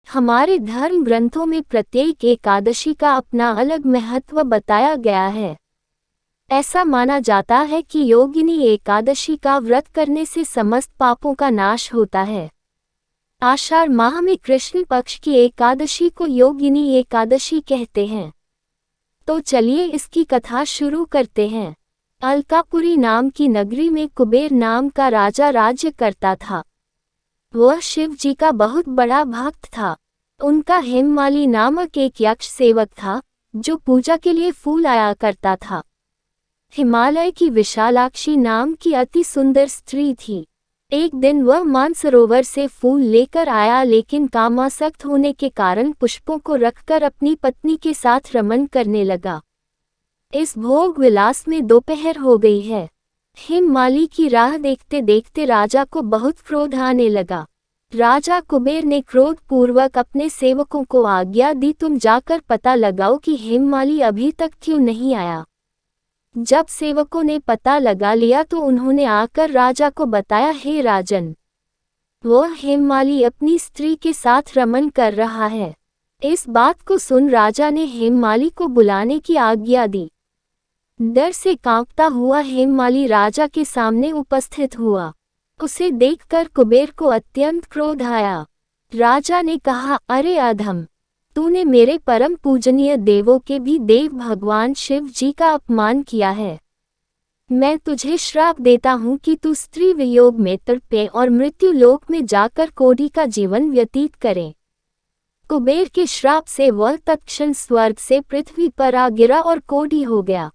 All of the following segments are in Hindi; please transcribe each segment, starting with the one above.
हमारे धर्म ग्रंथों में प्रत्येक एकादशी का अपना अलग महत्व बताया गया है। ऐसा माना जाता है कि योगिनी एकादशी का व्रत करने से समस्त पापों का नाश होता है। आषाढ़ माह में कृष्ण पक्ष की एकादशी को योगिनी एकादशी कहते हैं। तो चलिए इसकी कथा शुरू करते हैं। अलकापुरी नाम की नगरी में कुबेर नाम का राजा राज्य करता था। वह शिव जी का बहुत बड़ा भक्त था। उनका हेममाली नामक एक यक्ष सेवक था, जो पूजा के लिए फूल आया करता था। हिमालय की विशालाक्षी नाम की अति सुंदर स्त्री थी। एक दिन वह मानसरोवर से फूल लेकर आया, लेकिन कामासक्त होने के कारण पुष्पों को रखकर अपनी पत्नी के साथ रमन करने लगा। इस भोग विलास में दोपहर हो गई है। हेममाली की राह देखते देखते राजा को बहुत क्रोध आने लगा। राजा कुबेर ने क्रोध पूर्वक अपने सेवकों को आज्ञा दी, तुम जाकर पता लगाओ कि हेममाली अभी तक क्यों नहीं आया। जब सेवकों ने पता लगा लिया तो उन्होंने आकर राजा को बताया, हे राजन, वह हेममाली अपनी स्त्री के साथ रमन कर रहा है। इस बात को सुन राजा ने हेममाली को बुलाने की आज्ञा दी। डर से कांपता हुआ हेममाली राजा के सामने उपस्थित हुआ। उसे देखकर कुबेर को अत्यंत क्रोध आया। राजा ने कहा, अरे अधम, तूने मेरे परम पूजनीय देवों के भी देव भगवान शिव जी का अपमान किया है। मैं तुझे श्राप देता हूँ कि तू स्त्री वियोग में तड़पे और मृत्यु लोक में जाकर कोढ़ी का जीवन व्यतीत करे। कुबेर के श्राप से वह तत्क्षण स्वर्ग से पृथ्वी पर आ गिरा और कोढ़ी हो गया।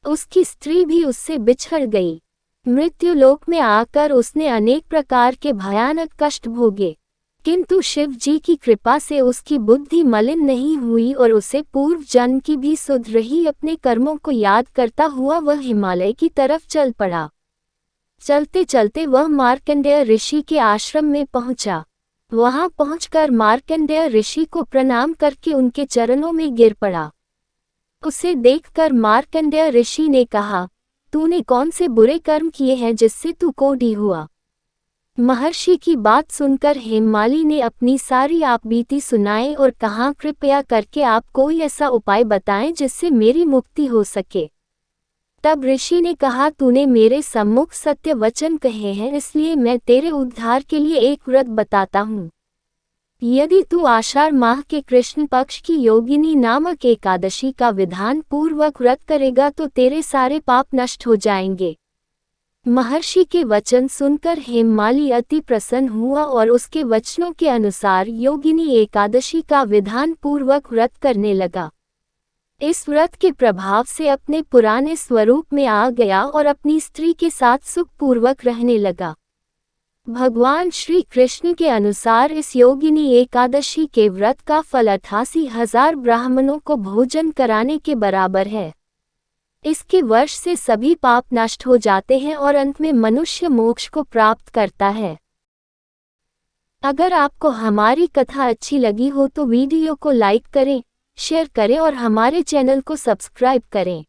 उसकी स्त्री भी उससे बिछड़ गई। मृत्यु लोक में आकर उसने अनेक प्रकार के भयानक कष्ट भोगे, किंतु शिव जी की कृपा से उसकी बुद्धि मलिन नहीं हुई और उसे पूर्व जन्म की भी सुध रही अपने कर्मों को याद करता हुआ वह हिमालय की तरफ चल पड़ा। चलते चलते वह मार्कंडेय ऋषि के आश्रम में पहुंचा। वहां पहुंचकर मार्कंडेय ऋषि को प्रणाम करके उनके चरणों में गिर पड़ा। उसे देखकर मार्कंडेय ऋषि ने कहा, तूने कौन से बुरे कर्म किए हैं जिससे तू कोढ़ी हुआ। महर्षि की बात सुनकर हेममाली ने अपनी सारी आपबीती सुनाई और कहा, कृपया करके आप कोई ऐसा उपाय बताएं जिससे मेरी मुक्ति हो सके। तब ऋषि ने कहा, तूने मेरे सम्मुख सत्य वचन कहे हैं, इसलिए मैं तेरे उद्धार के लिए एक व्रत बताता हूँ। यदि तू आषाढ़ माह के कृष्ण पक्ष की योगिनी नामक एकादशी का विधान पूर्वक व्रत करेगा तो तेरे सारे पाप नष्ट हो जाएंगे। महर्षि के वचन सुनकर हेममाली अति प्रसन्न हुआ और उसके वचनों के अनुसार योगिनी एकादशी का विधान पूर्वक व्रत करने लगा। इस व्रत के प्रभाव से अपने पुराने स्वरूप में आ गया और अपनी स्त्री के साथ सुखपूर्वक रहने लगा। भगवान श्री कृष्ण के अनुसार इस योगिनी एकादशी के व्रत का फल 88,000 ब्राह्मणों को भोजन कराने के बराबर है। इसके वर्ष से सभी पाप नष्ट हो जाते हैं और अंत में मनुष्य मोक्ष को प्राप्त करता है। अगर आपको हमारी कथा अच्छी लगी हो तो वीडियो को लाइक करें, शेयर करें और हमारे चैनल को सब्सक्राइब करें।